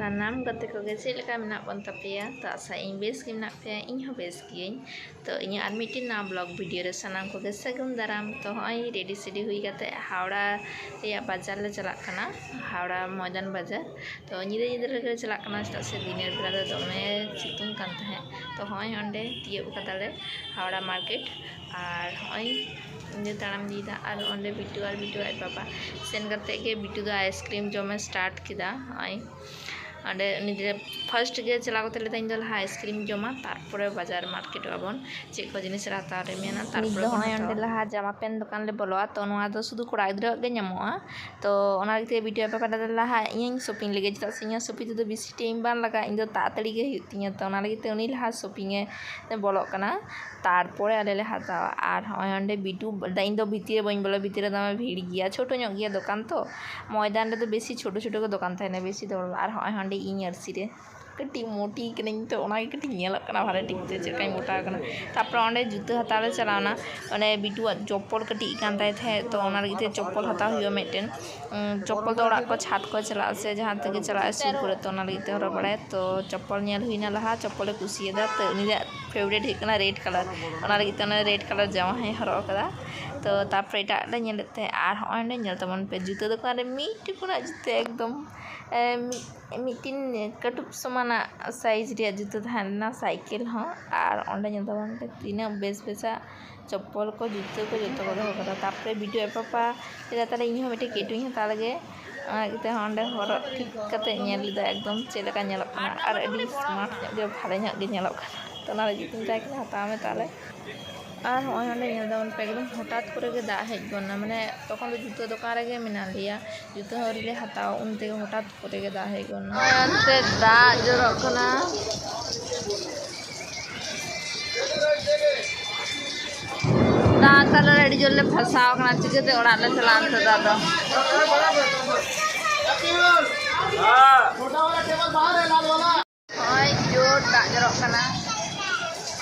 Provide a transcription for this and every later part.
सानाम गते को गे चेक लेका मेना बन तपेया तो आशा इन बेस के मेना पे इन हो बेस गियኝ तो इन आर मिटिन ना ब्लॉग वीडियो रे सानाम को गे सगुन दाराम तो हई रेडी सेडी हुई गते हावड़ा या बाजार ले चला कना हावड़ा मैदान बाजार तो निदे निदे रे चला कना स्टा से दिनेर बेला दो दमे सितुंग कान तहे तो हई अंडे तियो कदाले हावड़ा मार्केट और हई इन ताराम दीदा और अंडे बिटू और आई पापा सेन करते के बिटू दा आइसक्रीम जमे स्टार्ट किदा आई अंडे निजे फर्स्ट गे चला कते लेता इन दल आइसक्रीम जमा तारपरे बाजार मार्केट आबन चेक को जिनिस राता रे मेना तारपरे हय अंडे लहा जामा पेन दुकान ले बोलोआ तो नोआ दो शुधु कोड़ा गिद्रा गे ᱧᱟᱢᱚᱜᱼᱟ तो ओना ᱞᱟᱹᱜᱤᱫ ᱵᱤᱴᱤ ᱯᱟᱯᱟ ᱫᱟ लहा ᱤᱧ ᱥᱚᱯᱤᱝ ᱞᱟᱹᱜᱤᱫ ᱪᱮᱫᱟᱜ ᱥᱮ ᱤᱧ ᱥᱚᱯᱤᱝ ᱛᱮᱫᱚ ᱵᱮᱥᱤ ᱴᱟইম ᱵᱟᱝ ᱞᱟᱜᱟᱜᱼᱟ ᱤᱧ ᱫᱚ ᱛᱟᱲᱟᱛᱟᱲᱤ ᱜᱮ ᱦᱩᱭᱩᱜ ᱛᱤᱧᱟ तो ओना ᱞᱟᱹᱜᱤᱫ ᱛᱮ ᱩᱱᱤ ᱞᱟᱦᱟ ᱥᱚᱯᱤᱝ ᱮ ᱵᱚᱞᱚᱜ ᱠᱟᱱᱟ तारपरे आले ले हतावा और हय अंडे बिटू इन दो भितर बई बोलो भितर दमे भीड़ गया छोटो ᱧᱚᱜ गया दुकान तो मैदान रे तो बेसी छोटो छोटो के दुकान थाने बेसी दो और हय अंडे इन अरसी रे कटी मोटी कनी तो ओना कटी नेलक कना भारे ठीक ते चेकाई मोटा कना तापर अंडे जुतो हतावे चलावना ओने बिटू चप्पल कटी कान ताय थे तो ओना लगी चप्पल हताव हुयो मेटेन चप्पल तो ओड़ा को छात को चला से जहां तक चला सुर करे तो ओना लगी हर बड़े तो चप्पल नेल हुईना लहा चप्पल कुसियदा तो निजे फेवरेट हिकना रेड कलर ओना लगी तो रेड कलर जामा है हरो कदा तो तापर एटा ले नेलते आर हय नेल तमन पे जुतो दुकान रे मीट पुना जुते एकदम मिटिन कटुब समाना साइज रे जुतो थाना साइकिल हाँ और अंडे नेलतमन पे तीना बेस बेसा चप्पल को जुतो को जतो को दो कदा तापर वीडियो पापा तेरा ताले इन मिटे केटुई हता लगे इते अंडे हर ठीक कते नेल दा एकदम चेलका नेलक कना और एडी स्मार्ट जो भाले ᱧᱚᱜ गे नेलक कना तो ना लगी तुम जाके हता में ताले और हय अंडे नेल दावन पे एकदम हठात करे गे दा हेज गना माने तखन तो जुतो दुकान रे गे मेना लिया जुतो हरी ले हताओ उनते हठात करे गे दा हेज गना अंते दा जरक कना दा कलर एडी जोले फसाव कना चिकते ओड़ा ले चला अंत दा दो छोटा वाला टेबल बाहर है लाल वाला हय जोर दा जरक कना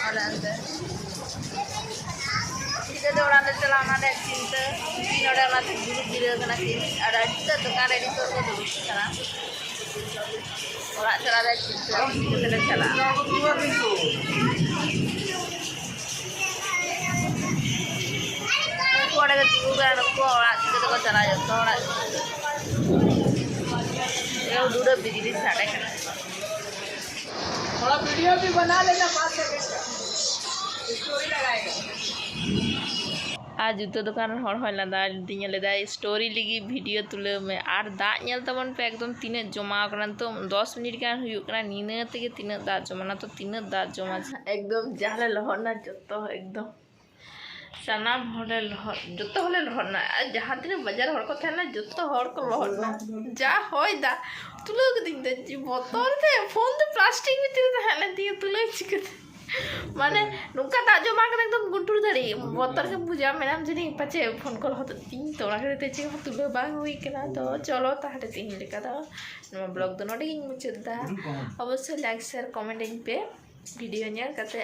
और अंते चिकते ओड़ा ले चला ना दे चिंता नोडे ना ते गुरु गिरे कना कि और अड्डा दुकान रे तो दुरु कना ओड़ा चला दे चिंता चिकते ले चला कोड़े के तिगुगा को ओड़ा चिकते को चला जतो ओड़ा ये दूर बिजली साड़े कना थोड़ा वीडियो भी बना लेना 5 सेकंड का स्टोरी लगाएगा आज जुतो दुकान हर हय लादा दिने लेदा स्टोरी लगी वीडियो तुले में और दा नेल तबन पे एकदम तीने जमा कना तो 10 मिनट गान हुयु कना नीने तेगे तीने दा जमा तो तीने दा जमा एकदम जाले लहरना जतो एकदम सानाम हले लहर जतो हले लहरना जहां तीने बाजार हर को थाना जतो हर को लहरना जा होय दा तुले के दिन दे बोतल ते फोन तो प्लास्टिक भीतर थाना दिए तुले चिकते माने नुका ताजो मांग एकदम गुंटुर धरी बोतर के पूजा मैडम जनी पचे फोन कॉल होत तीन तोरा के तेचे तुले बाग हुई कना तो चलो ताहले तीन लेका दा नो ब्लॉग दो नोडे मुचदा अवश्य लाइक शेयर कमेंट इन पे वीडियो नेल कते